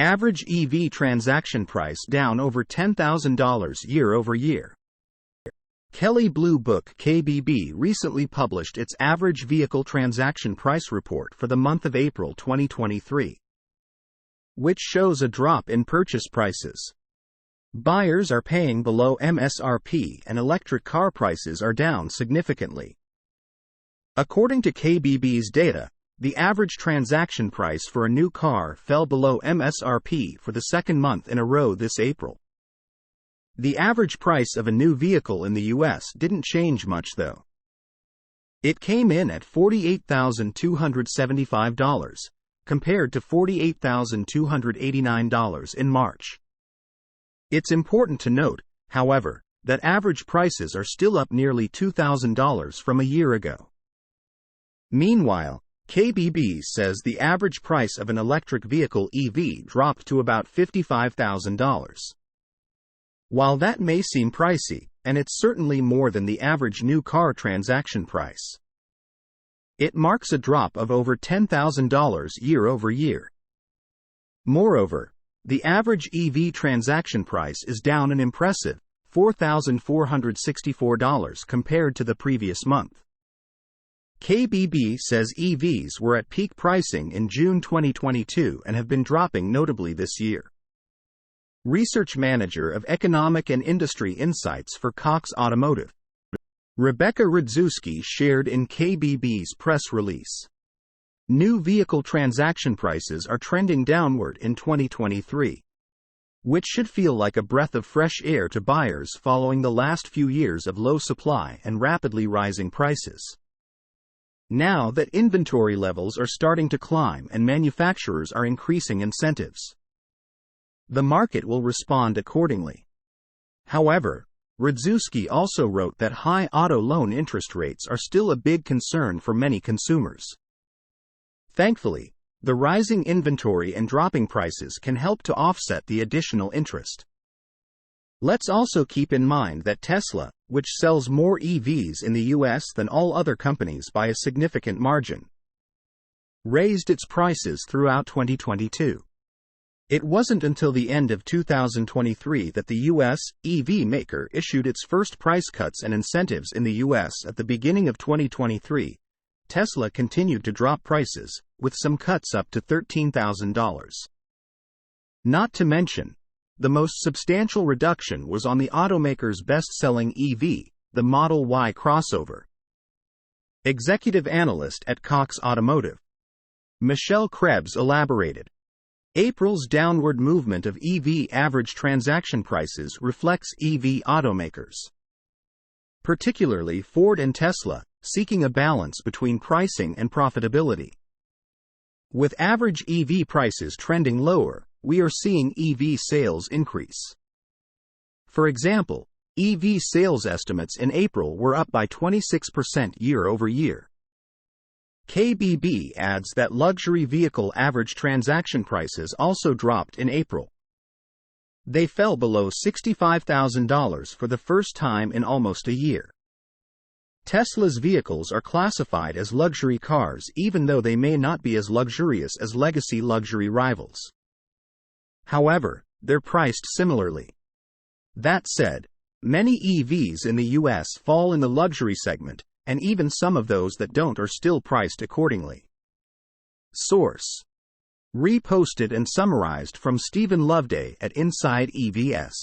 Average EV transaction price down over $10,000 year-over-year. Kelley Blue Book (KBB) recently published its average vehicle transaction price report for the month of April 2023, which shows a drop in purchase prices. Buyers are paying below MSRP and electric car prices are down significantly. According to KBB's data, the average transaction price for a new car fell below MSRP for the second month in a row this April. The average price of a new vehicle in the U.S. didn't change much though. It came in at $48,275, compared to $48,289 in March. It's important to note, however, that average prices are still up nearly $2,000 from a year ago. Meanwhile, KBB says the average price of an electric vehicle EV dropped to about $55,000. While that may seem pricey, and it's certainly more than the average new car transaction price, it marks a drop of over $10,000 year-over-year. Moreover, the average EV transaction price is down an impressive $4,464 compared to the previous month. KBB says EVs were at peak pricing in June 2022 and have been dropping notably this year. Research Manager of Economic and Industry Insights for Cox Automotive, Rebecca Radzewski, shared in KBB's press release. New vehicle transaction prices are trending downward in 2023, which should feel like a breath of fresh air to buyers following the last few years of low supply and rapidly rising prices. Now that inventory levels are starting to climb and manufacturers are increasing incentives, the market will respond accordingly. However, Radzewski also wrote that high auto loan interest rates are still a big concern for many consumers. Thankfully, the rising inventory and dropping prices can help to offset the additional interest. Let's also keep in mind that Tesla, which sells more EVs in the US than all other companies by a significant margin, raised its prices throughout 2022. It wasn't until the end of 2023 that the U.S. EV maker issued its first price cuts and incentives in the U.S. At the beginning of 2023, Tesla continued to drop prices, with some cuts up to $13,000. Not to mention, the most substantial reduction was on the automaker's best-selling EV, the Model Y crossover. Executive analyst at Cox Automotive, Michelle Krebs, elaborated. April's downward movement of EV average transaction prices reflects EV automakers, particularly Ford and Tesla, seeking a balance between pricing and profitability. With average EV prices trending lower, we are seeing EV sales increase. For example, EV sales estimates in April were up by 26% year-over-year. KBB adds that luxury vehicle average transaction prices also dropped in April. They fell below $65,000 for the first time in almost a year. Tesla's vehicles are classified as luxury cars even though they may not be as luxurious as legacy luxury rivals. However, they're priced similarly. That said, many EVs in the US fall in the luxury segment, and even some of those that don't are still priced accordingly. Source: reposted and summarized from Stephen Loveday at Inside EVs.